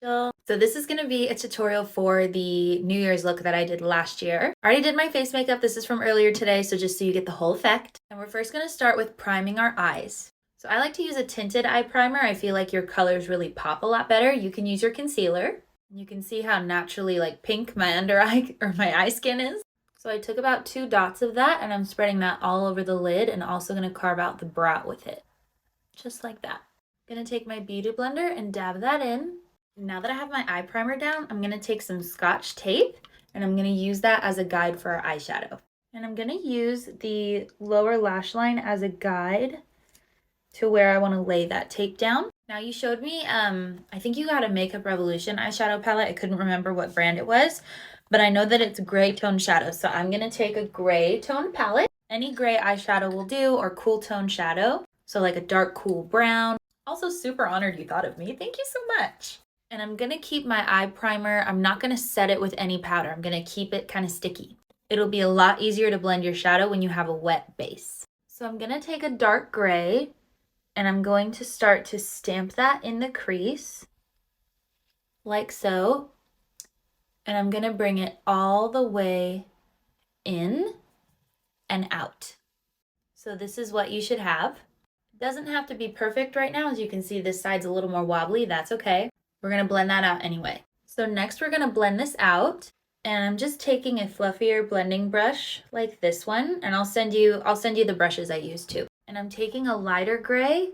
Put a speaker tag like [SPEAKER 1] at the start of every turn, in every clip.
[SPEAKER 1] So this is going to be a tutorial for the New Year's look that I did last year. I already did my face makeup. This is from earlier today, so just so you get the whole effect. And we're first going to start with priming our eyes. So I like to use a tinted eye primer. I feel like your colors really pop a lot better. You can use your concealer. You can see how naturally like pink my under eye or my eye skin is. So I took about 2 dots of that and I'm spreading that all over the lid and also going to carve out the brow with it. Just like that. I'm going to take my Beauty Blender and dab that in. Now that I have my eye primer down, I'm going to take some Scotch tape and I'm going to use that as a guide for our eyeshadow. And I'm going to use the lower lash line as a guide to where I want to lay that tape down. Now you showed me, I think you got a Makeup Revolution eyeshadow palette. I couldn't remember what brand it was, but I know that it's gray tone shadow. So I'm going to take a gray tone palette. Any gray eyeshadow will do, or cool tone shadow. So like a dark cool brown. Also super honored you thought of me. Thank you so much. And I'm going to keep my eye primer. I'm not going to set it with any powder. I'm going to keep it kind of sticky. It'll be a lot easier to blend your shadow when you have a wet base. So I'm going to take a dark gray and I'm going to start to stamp that in the crease like so. And I'm going to bring it all the way in and out. So this is what you should have. It doesn't have to be perfect right now. As you can see, this side's a little more wobbly. That's okay. We're going to blend that out anyway. So next we're going to blend this out, and I'm just taking a fluffier blending brush like this one, and I'll send you the brushes I use too. And I'm taking a lighter gray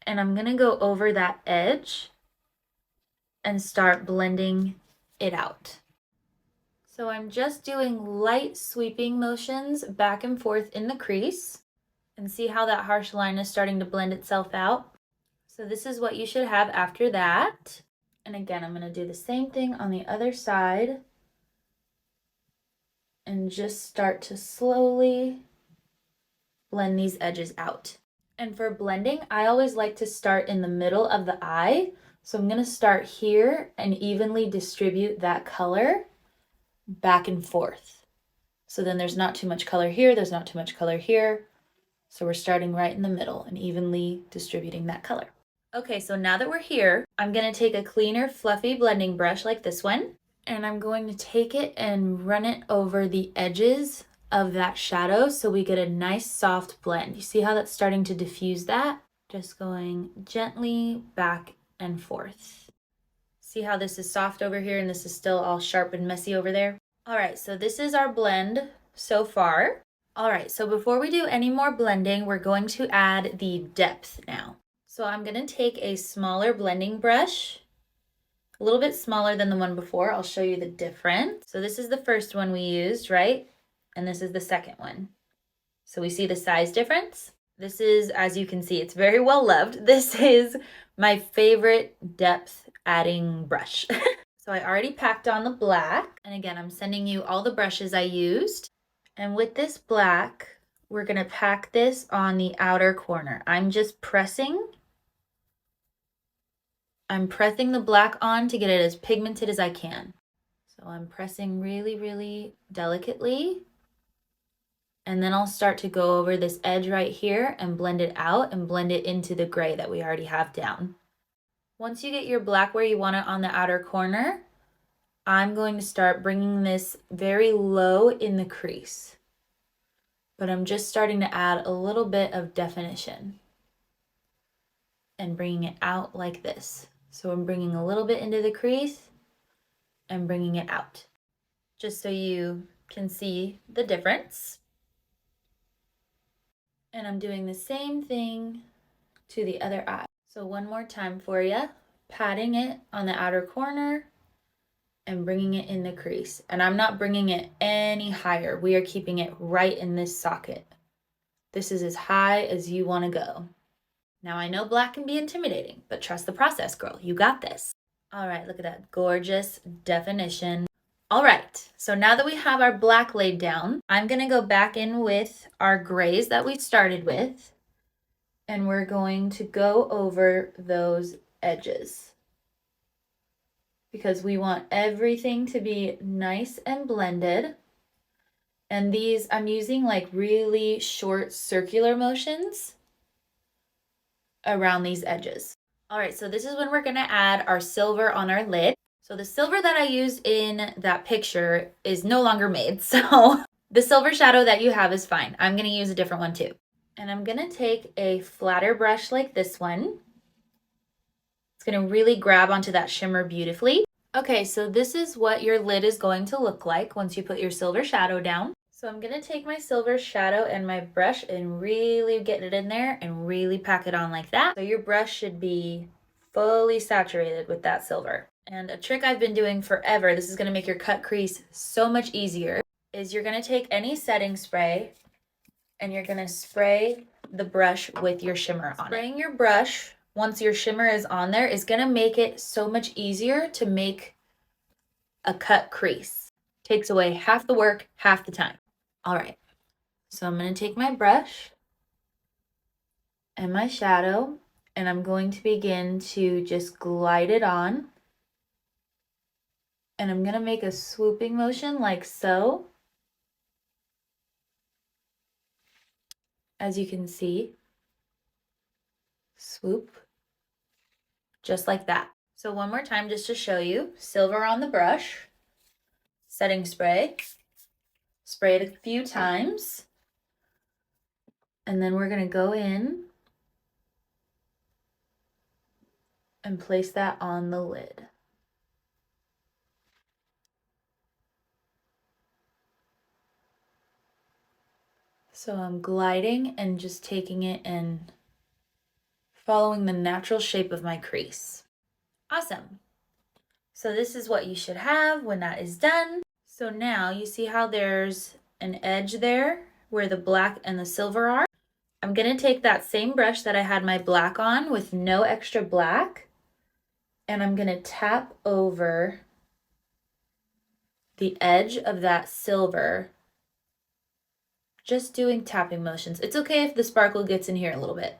[SPEAKER 1] and I'm going to go over that edge and start blending it out. So I'm just doing light sweeping motions back and forth in the crease, and see how that harsh line is starting to blend itself out. So this is what you should have after that. And again, I'm going to do the same thing on the other side and just start to slowly blend these edges out. And for blending, I always like to start in the middle of the eye. So I'm going to start here and evenly distribute that color back and forth. So then there's not too much color here, there's not too much color here. So we're starting right in the middle and evenly distributing that color. Okay, so now that we're here, I'm going to take a cleaner, fluffy blending brush like this one, and I'm going to take it and run it over the edges of that shadow so we get a nice soft blend. You see how that's starting to diffuse that? Just going gently back and forth. See how this is soft over here and this is still all sharp and messy over there? All right, so this is our blend so far. All right, so before we do any more blending, we're going to add the depth now. So I'm going to take a smaller blending brush, a little bit smaller than the one before. I'll show you the difference. So this is the first one we used, right? And this is the second one. So we see the size difference. This is, as you can see, it's very well loved. This is my favorite depth adding brush. So I already packed on the black. And again, I'm sending you all the brushes I used. And with this black, we're going to pack this on the outer corner. I'm pressing the black on to get it as pigmented as I can. So I'm pressing really, really delicately. And then I'll start to go over this edge right here and blend it out and blend it into the gray that we already have down. Once you get your black where you want it on the outer corner, I'm going to start bringing this very low in the crease. But I'm just starting to add a little bit of definition and bringing it out like this. So I'm bringing a little bit into the crease and bringing it out, just so you can see the difference. And I'm doing the same thing to the other eye. So one more time for you, patting it on the outer corner and bringing it in the crease. And I'm not bringing it any higher. We are keeping it right in this socket. This is as high as you want to go. Now I know black can be intimidating, but trust the process, girl. You got this. All right, look at that gorgeous definition. All right, so now that we have our black laid down, I'm going to go back in with our grays that we started with, and we're going to go over those edges because we want everything to be nice and blended. And these, I'm using like really short circular motions around these edges. All right, so this is when we're gonna add our silver on our lid. So the silver that I used in that picture is no longer made, so the silver shadow that you have is fine. I'm gonna use a different one too. And I'm gonna take a flatter brush like this one. It's gonna really grab onto that shimmer beautifully. Okay, so this is what your lid is going to look like once you put your silver shadow down. So I'm gonna take my silver shadow and my brush and really get it in there and really pack it on like that. So your brush should be fully saturated with that silver. And a trick I've been doing forever, this is gonna make your cut crease so much easier, is you're gonna take any setting spray and you're gonna spray the brush with your shimmer on it. Spraying your brush once your shimmer is on there is gonna make it so much easier to make a cut crease. Takes away half the work, half the time. All right, so I'm gonna take my brush and my shadow and I'm going to begin to just glide it on. And I'm gonna make a swooping motion like so. As you can see, swoop, just like that. So one more time, just to show you, silver on the brush, setting spray, spray it a few times, and then we're gonna go in and place that on the lid. So I'm gliding and just taking it and following the natural shape of my crease. Awesome. So this is what you should have when that is done. So now you see how there's an edge there where the black and the silver are. I'm gonna take that same brush that I had my black on with no extra black, and I'm gonna tap over the edge of that silver, just doing tapping motions. It's okay if the sparkle gets in here a little bit.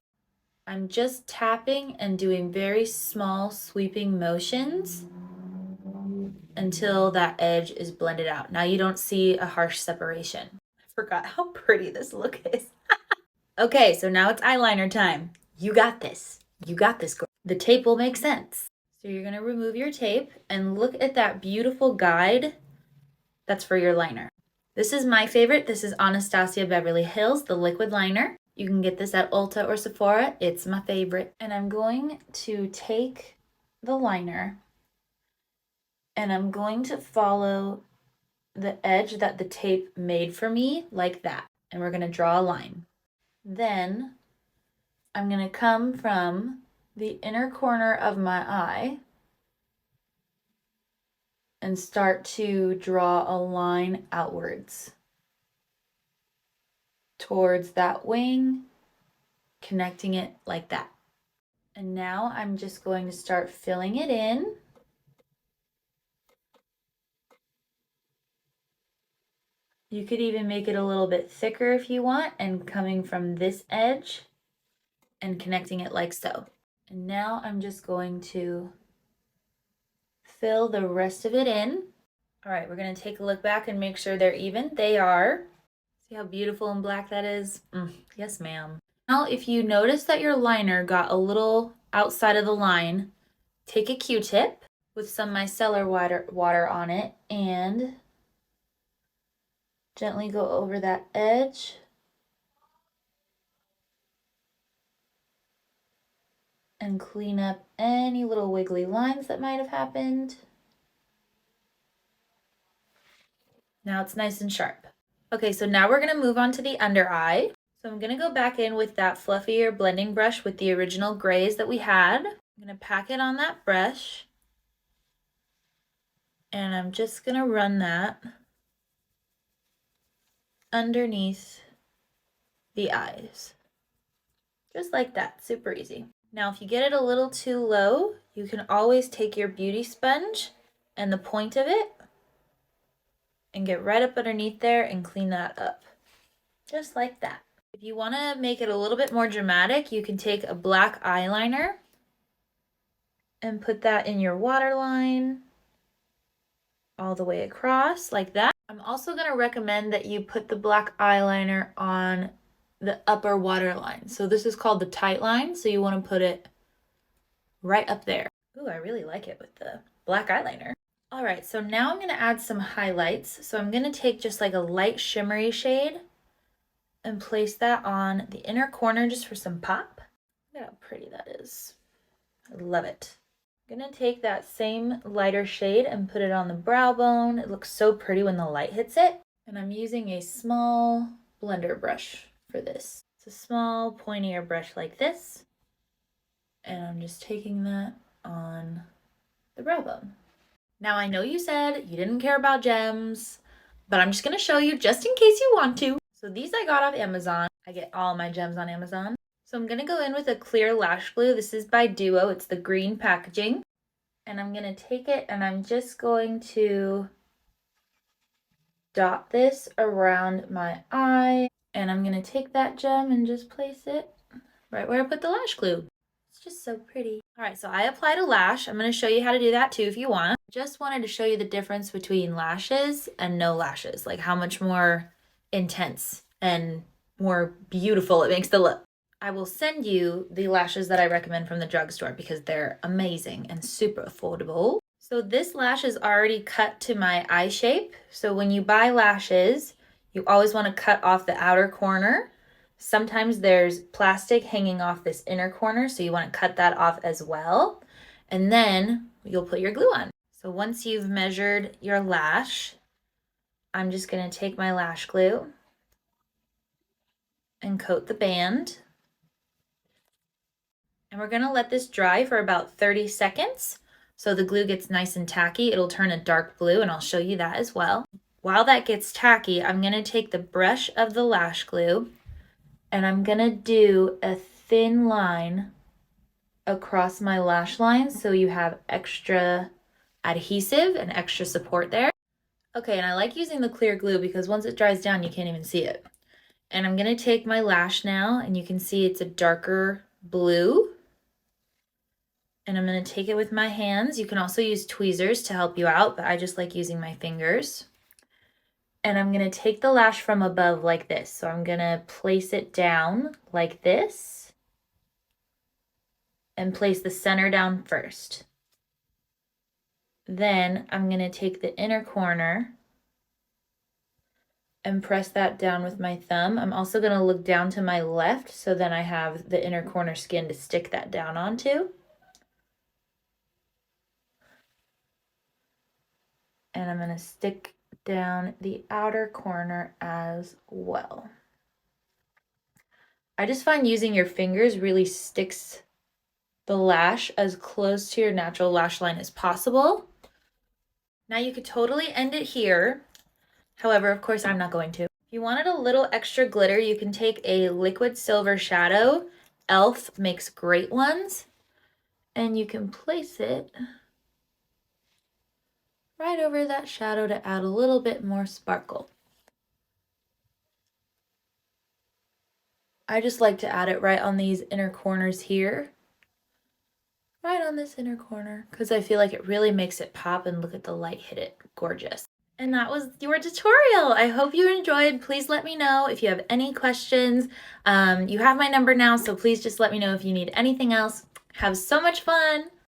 [SPEAKER 1] I'm just tapping and doing very small sweeping motions until that edge is blended out. Now you don't see a harsh separation. I forgot how pretty this look is. Okay, so now it's eyeliner time. You got this. You got this, girl. The tape will make sense. So you're gonna remove your tape and look at that beautiful guide that's for your liner. This is my favorite. This is Anastasia Beverly Hills, the liquid liner. You can get this at Ulta or Sephora. It's my favorite. And I'm going to take the liner and I'm going to follow the edge that the tape made for me like that. And we're gonna draw a line. Then I'm gonna come from the inner corner of my eye and start to draw a line outwards towards that wing, connecting it like that. And now I'm just going to start filling it in. You could even make it a little bit thicker if you want, and coming from this edge and connecting it like so. And now I'm just going to fill the rest of it in. All right, we're gonna take a look back and make sure they're even. They are. See how beautiful and black that is? Yes, ma'am. Now, if you notice that your liner got a little outside of the line, take a Q-tip with some micellar water on it and gently go over that edge and clean up any little wiggly lines that might have happened. Now it's nice and sharp. Okay, so now we're gonna move on to the under eye. So I'm gonna go back in with that fluffier blending brush with the original grays that we had. I'm gonna pack it on that brush and I'm just gonna run that underneath the eyes. Just like that, super easy. Now, if you get it a little too low, you can always take your beauty sponge and the point of it and get right up underneath there and clean that up. Just like that. If you want to make it a little bit more dramatic, you can take a black eyeliner and put that in your waterline all the way across like that. I'm also going to recommend that you put the black eyeliner on the upper waterline. So this is called the tight line. So you want to put it right up there. Ooh, I really like it with the black eyeliner. All right, so now I'm gonna add some highlights. So I'm gonna take just like a light shimmery shade and place that on the inner corner just for some pop. Look at how pretty that is. I love it. I'm gonna take that same lighter shade and put it on the brow bone. It looks so pretty when the light hits it. And I'm using a small blender brush for this. It's a small pointier brush like this. And I'm just taking that on the brow bone. Now I know you said you didn't care about gems, but I'm just gonna show you just in case you want to. So these I got off Amazon. I get all my gems on Amazon. So I'm gonna go in with a clear lash glue. This is by Duo, it's the green packaging. And I'm gonna take it and I'm just going to dot this around my eye. And I'm gonna take that gem and just place it right where I put the lash glue. It's just so pretty. All right, so I applied a lash. I'm gonna show you how to do that too if you want. Just wanted to show you the difference between lashes and no lashes, like how much more intense and more beautiful it makes the look. I will send you the lashes that I recommend from the drugstore because they're amazing and super affordable. So this lash is already cut to my eye shape. So when you buy lashes, you always want to cut off the outer corner. Sometimes there's plastic hanging off this inner corner, so you want to cut that off as well. And then you'll put your glue on. So once you've measured your lash, I'm just going to take my lash glue and coat the band. And we're gonna let this dry for about 30 seconds. So the glue gets nice and tacky. It'll turn a dark blue and I'll show you that as well. While that gets tacky, I'm gonna take the brush of the lash glue and I'm gonna do a thin line across my lash line so you have extra adhesive and extra support there. Okay, and I like using the clear glue because once it dries down, you can't even see it. And I'm gonna take my lash now and you can see it's a darker blue. And I'm going to take it with my hands. You can also use tweezers to help you out, but I just like using my fingers. And I'm going to take the lash from above like this. So I'm going to place it down like this and place the center down first. Then I'm going to take the inner corner and press that down with my thumb. I'm also going to look down to my left so then I have the inner corner skin to stick that down onto. And I'm going to stick down the outer corner as well. I just find using your fingers really sticks the lash as close to your natural lash line as possible. Now you could totally end it here. However, of course, I'm not going to. If you wanted a little extra glitter, you can take a liquid silver shadow. e.l.f. makes great ones. And you can place it right over that shadow to add a little bit more sparkle. I just like to add it right on these inner corners here. Right on this inner corner, because I feel like it really makes it pop and look at the light hit it. Gorgeous. And that was your tutorial. I hope you enjoyed. Please let me know if you have any questions. You have my number now, so please just let me know if you need anything else. Have so much fun.